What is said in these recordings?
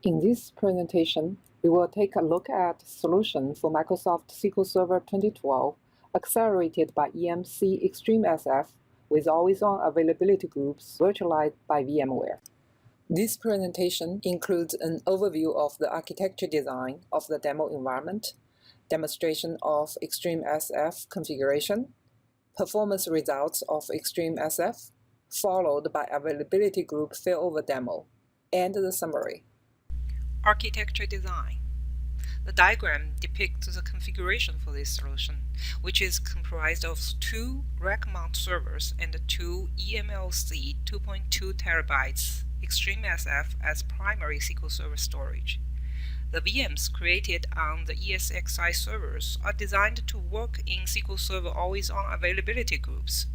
In this presentation, we will take a look at solution for Microsoft SQL Server 2012 accelerated by EMC XtremSF with AlwaysOn Availability Groups virtualized by VMware. This presentation includes an overview of the architecture design of the demo environment, demonstration of XtremSF configuration, performance results of XtremSF, followed by Availability Group failover demo, and the summary. Architecture design. The diagram depicts the configuration for this solution, which is comprised of two rack-mount servers and two eMLC 2.2 TB XtremSF as primary SQL Server storage. The VMs created on the ESXi servers are designed to work in SQL Server AlwaysOn Availability Groups.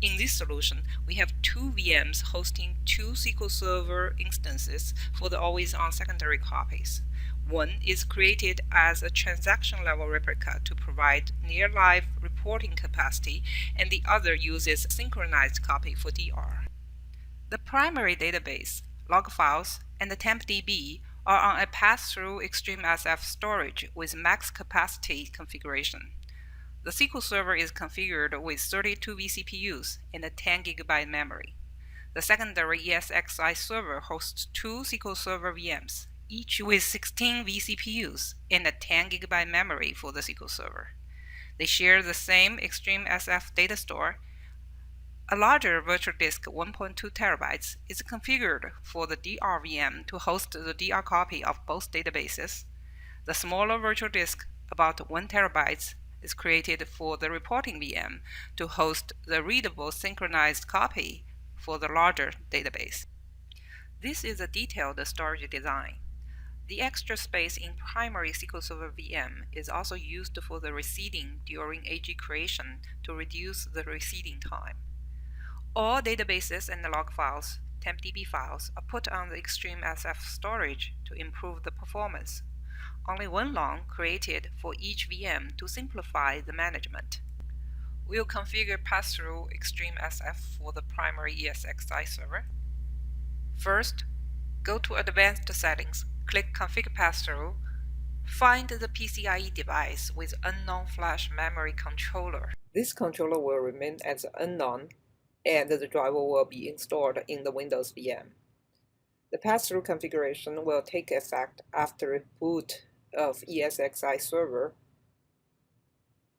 In this solution, we have two VMs hosting two SQL Server instances for the AlwaysOn secondary copies. One is created as a transaction-level replica to provide near-live reporting capacity, and the other uses synchronized copy for DR. The primary database, log files, and the tempDB are on a pass-through XtremSF storage with max capacity configuration. The SQL Server is configured with 32 vCPUs and a 10 GB memory. The secondary ESXi server hosts two SQL Server VMs, each with 16 vCPUs and a 10 GB memory for the SQL Server. They share the same XtremSF data store. A larger virtual disk 1.2 TB is configured for the DR VM to host the DR copy of both databases. The smaller virtual disk, about 1 TB, is created for the reporting VM to host the readable synchronized copy for the larger database. This is a detailed storage design. The extra space in primary SQL Server VM is also used for the reseeding during AG creation to reduce the reseeding time. All databases and the log files, tempDB files, are put on the XtremSF storage to improve the performance. Only one LON created for each VM to simplify the management. We'll configure pass-through XtremSF for the primary ESXi server. First, go to Advanced Settings, click Configure Pass-through, find the PCIe device with unknown flash memory controller. This controller will remain as unknown, and the driver will be installed in the Windows VM. The pass-through configuration will take effect after boot of ESXi server.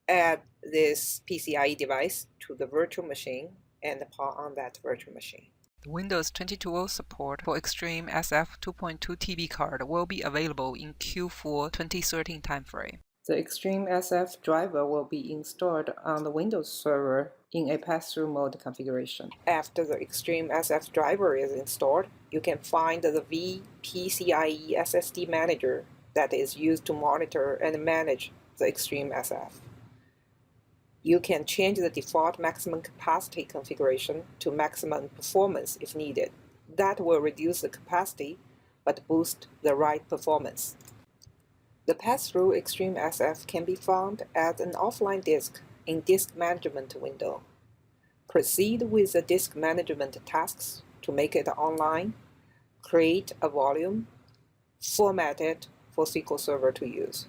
Add this PCIe device to the virtual machine and power on that virtual machine. The Windows 2012 support for XtremSF 2.2 TB card will be available in Q4 2013 timeframe. The XtremSF driver will be installed on the Windows server in a pass-through mode configuration. After the XtremSF driver is installed, you can find the vPCIe SSD manager that is used to monitor and manage the XtremSF. You can change the default maximum capacity configuration to maximum performance if needed. That will reduce the capacity but boost the write performance. The pass-through XtremSF can be found as an offline disk in Disk Management window. Proceed with the disk management tasks to make it online, create a volume, format it for SQL Server to use.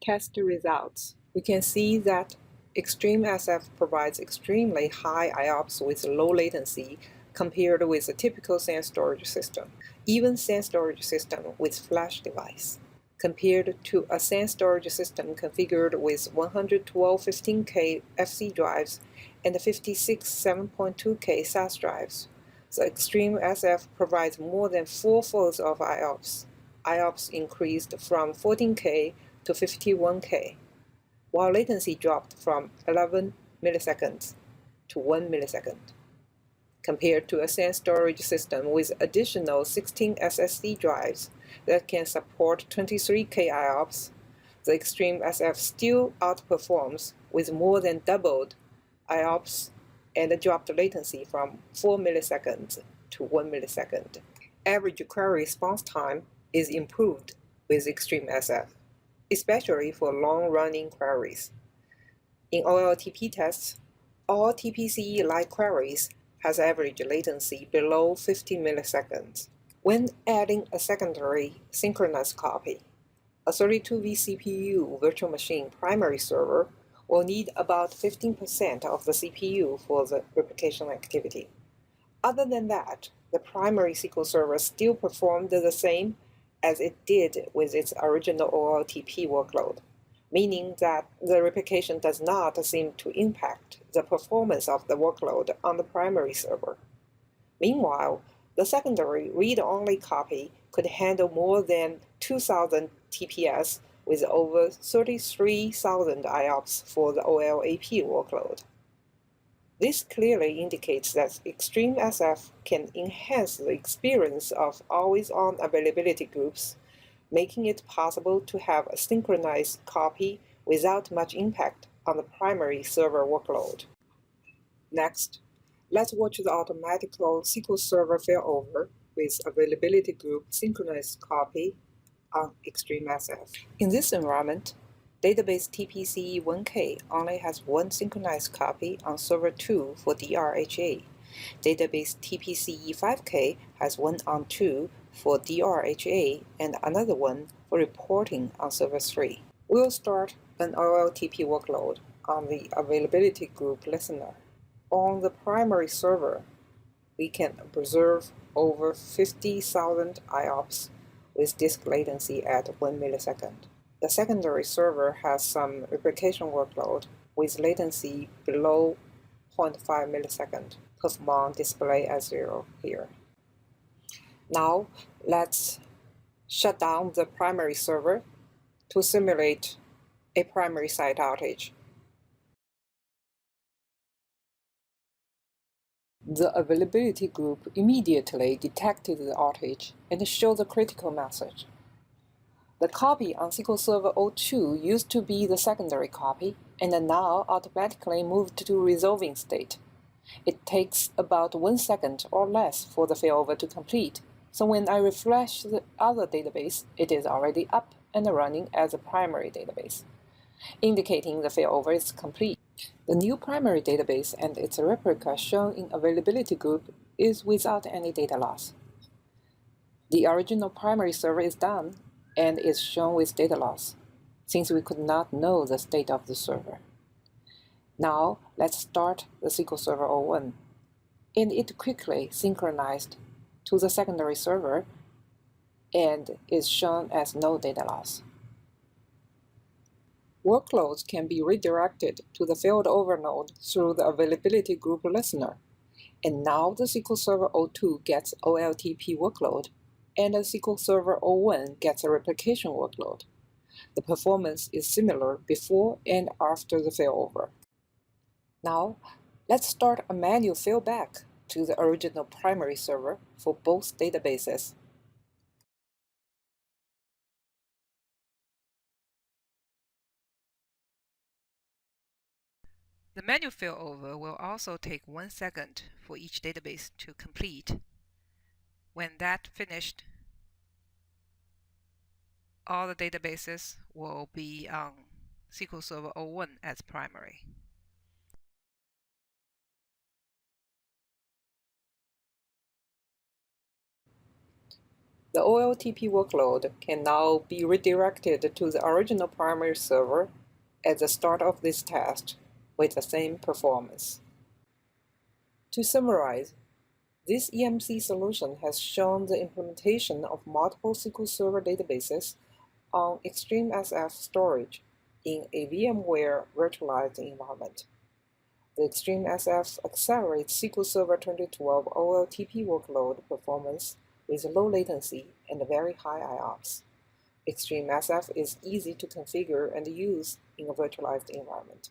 Test results. We can see that XtremSF provides extremely high IOPS with low latency compared with a typical SAN storage system, even SAN storage system with flash device. Compared to a SAN storage system configured with 112 15K FC drives and 56 7.2K SAS drives, the XtremSF provides more than 4-folds of IOPS. IOPS increased from 14K to 51K, while latency dropped from 11 milliseconds to 1 millisecond. Compared to a SAN storage system with additional 16 SSD drives that can support 23K IOPS, the XtremSF still outperforms with more than doubled IOPS and dropped latency from 4 milliseconds to 1 millisecond. Average query response time is improved with XtremSF, especially for long-running queries. In OLTP tests, all TPCE-like queries has average latency below 50 milliseconds. When adding a secondary synchronous copy, a 32 vCPU virtual machine primary server will need about 15% of the CPU for the replication activity. Other than that, the primary SQL Server still performed the same as it did with its original OLTP workload, meaning that the replication does not seem to impact the performance of the workload on the primary server. Meanwhile, the secondary read-only copy could handle more than 2,000 TPS with over 33,000 IOPS for the OLAP workload. This clearly indicates that XtremSF can enhance the experience of always-on availability groups, making it possible to have a synchronized copy without much impact on the primary server workload. Next, let's watch the automatical SQL Server failover with availability group synchronized copy on XtremSF. In this environment, database TPCE1K only has one synchronized copy on server 2 for DRHA. Database TPCE5K has one on 2 for DRHA and another one for reporting on server 3. We'll start an OLTP workload on the availability group listener. On the primary server, we can preserve over 50,000 IOPS with disk latency at 1 millisecond. The secondary server has some replication workload with latency below 0.5 millisecond, perform display as 0 here. Now, let's shut down the primary server to simulate a primary site outage. The availability group immediately detected the outage and showed the critical message. The copy on SQL Server 02 used to be the secondary copy and now automatically moved to resolving state. It takes about 1 second or less for the failover to complete, so when I refresh the other database, it is already up and running as a primary database, indicating the failover is complete. The new primary database and its replica shown in availability group is without any data loss. The original primary server is done and is shown with data loss, since we could not know the state of the server. Now, let's start the SQL Server 01, and it quickly synchronized to the secondary server and is shown as no data loss. Workloads can be redirected to the failed over node through the availability group listener, and now the SQL Server 02 gets OLTP workload, and the SQL Server 01 gets a replication workload. The performance is similar before and after the failover. Now, let's start a manual failback to the original primary server for both databases. The manual failover will also take 1 second for each database to complete. When that finished, all the databases will be on SQL Server 01 as primary. The OLTP workload can now be redirected to the original primary server at the start of this test with the same performance. To summarize, this EMC solution has shown the implementation of multiple SQL Server databases on XtremSF storage in a VMware virtualized environment. The XtremSF accelerates SQL Server 2012 OLTP workload performance with low latency and very high IOPS. XtremSF is easy to configure and use in a virtualized environment.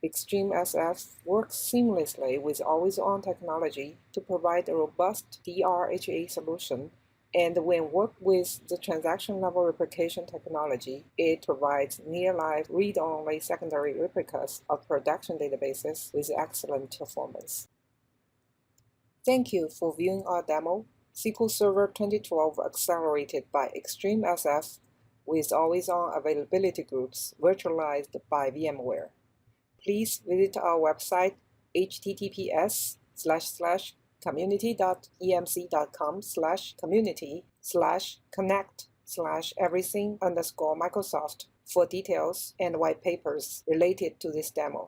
XtremSF works seamlessly with always-on technology to provide a robust DRHA solution, and when worked with the transaction-level replication technology, it provides near-live read-only secondary replicas of production databases with excellent performance. Thank you for viewing our demo, SQL Server 2012 Accelerated by XtremSF with always-on availability groups virtualized by VMware. Please visit our website https:// www.emc.com/community/connect/everything_Microsoft for details and white papers related to this demo.